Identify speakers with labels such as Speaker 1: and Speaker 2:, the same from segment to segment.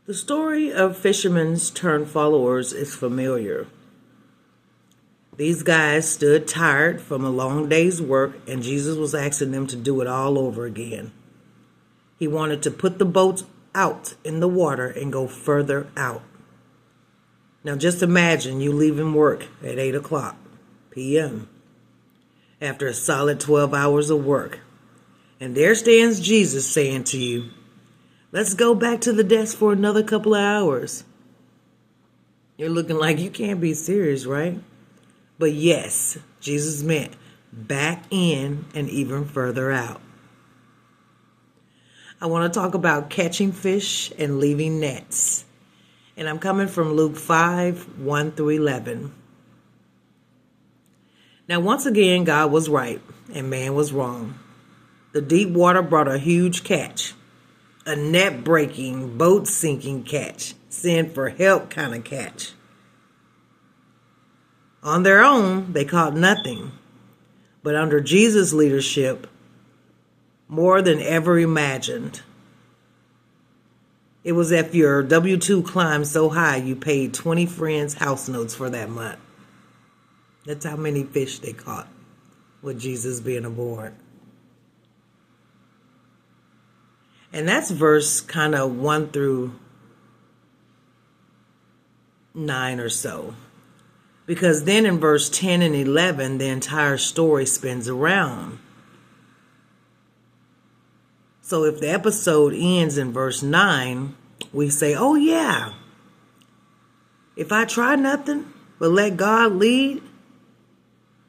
Speaker 1: The story of fishermen's turned followers is familiar. These guys stood tired from a long day's work, and Jesus was asking them to do it all over again. He wanted to put the boats out in the water and go further out. Now just imagine you leaving work at 8 o'clock p.m. after a solid 12 hours of work. And there stands Jesus saying to you, let's go back to the desk for another couple of hours. You're looking like you can't be serious, right? But yes, Jesus meant back in and even further out. I want to talk about catching fish and leaving nets. And I'm coming from Luke 5, 1 through 11. Now, once again, God was right and man was wrong. The deep water brought a huge catch. A net-breaking, boat-sinking catch. Send for help kind of catch. On their own, they caught nothing. But under Jesus' leadership, more than ever imagined. It was if your W-2 climbed so high you paid 20 friends' house notes for that month. That's how many fish they caught with Jesus being aboard. And that's verse kind of 1 through 9 or so. Because then in verse 10 and 11, the entire story spins around. So if the episode ends in verse 9, we say, oh yeah, if I try nothing but let God lead,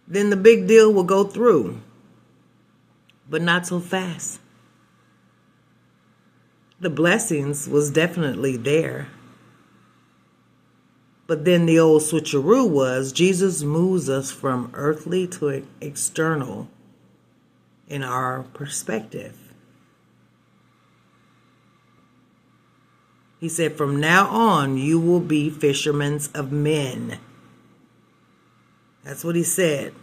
Speaker 1: then the big deal will go through. But not so fast. The blessings was definitely there. But then the old switcheroo was Jesus moves us from earthly to external in our perspective. He said, from now on, you will be fishermen of men. That's what he said.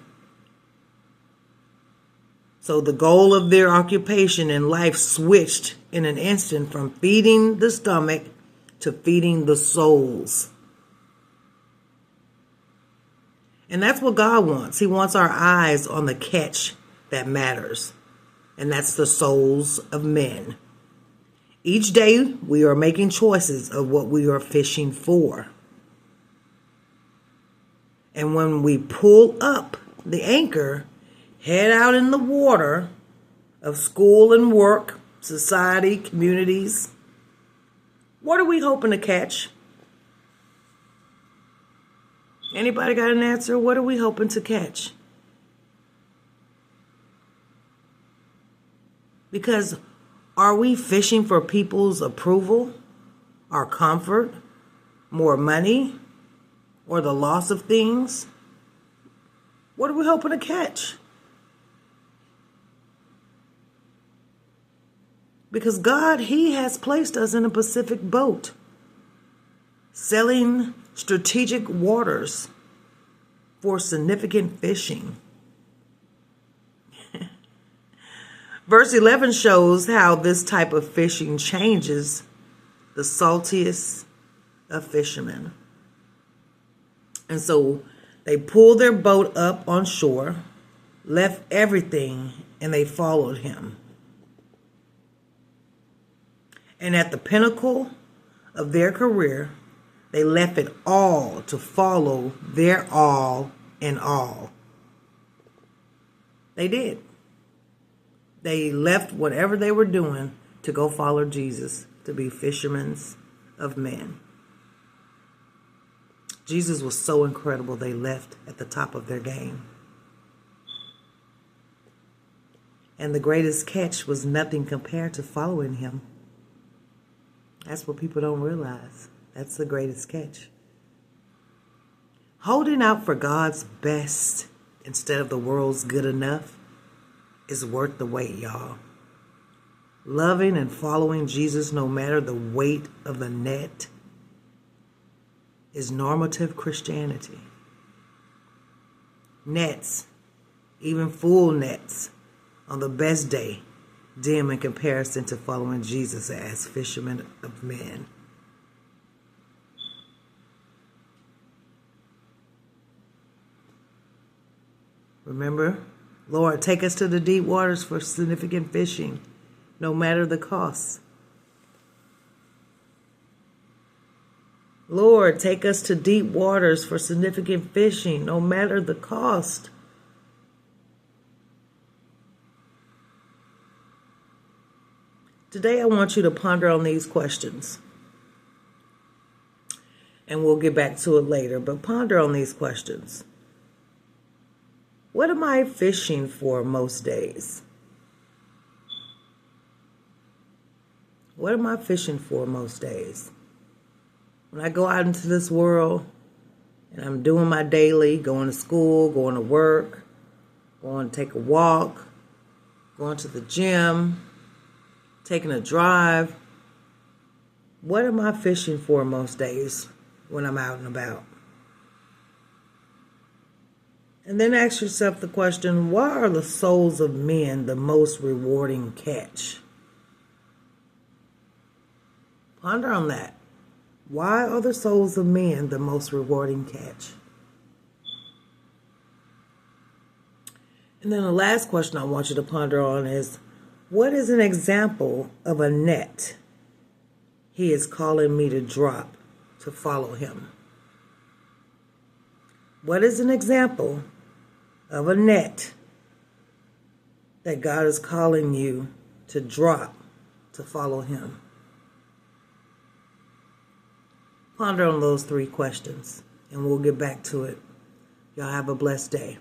Speaker 1: So the goal of their occupation in life switched in an instant from feeding the stomach to feeding the souls. And that's what God wants. He wants our eyes on the catch that matters. And that's the souls of men. Each day we are making choices of what we are fishing for. And when we pull up the anchor, head out in the water of school and work, society, communities, what are we hoping to catch? Anybody got an answer? What are we hoping to catch? Because are we fishing for people's approval, our comfort, more money, or the loss of things? What are we hoping to catch? Because God, He has placed us in a Pacific boat, sailing strategic waters for significant fishing. Verse 11 shows how this type of fishing changes the saltiest of fishermen. And so they pulled their boat up on shore, left everything, and they followed Him. And at the pinnacle of their career, they left it all to follow their all in all. They did. They left whatever they were doing to go follow Jesus, to be fishermen of men. Jesus was so incredible, they left at the top of their game. And the greatest catch was nothing compared to following Him. That's what people don't realize. That's the greatest catch. Holding out for God's best instead of the world's good enough is worth the wait, y'all. Loving and following Jesus no matter the weight of the net is normative Christianity. Nets, even full nets, on the best day, dim in comparison to following Jesus as fishermen of men. Remember? Lord, take us to the deep waters for significant fishing, no matter the cost. Lord, take us to deep waters for significant fishing, no matter the cost. Today I want you to ponder on these questions. And we'll get back to it later, but ponder on these questions. What am I fishing for most days? What am I fishing for most days? When I go out into this world and I'm doing my daily, going to school, going to work, going to take a walk, going to the gym, taking a drive, what am I fishing for most days when I'm out and about? And then ask yourself the question, why are the souls of men the most rewarding catch? Ponder on that. Why are the souls of men the most rewarding catch? And then the last question I want you to ponder on is, what is an example of a net he is calling me to drop to follow him? What is an example of a net that God is calling you to drop to follow him? Ponder on those 3 questions, and we'll get back to it. Y'all have a blessed day.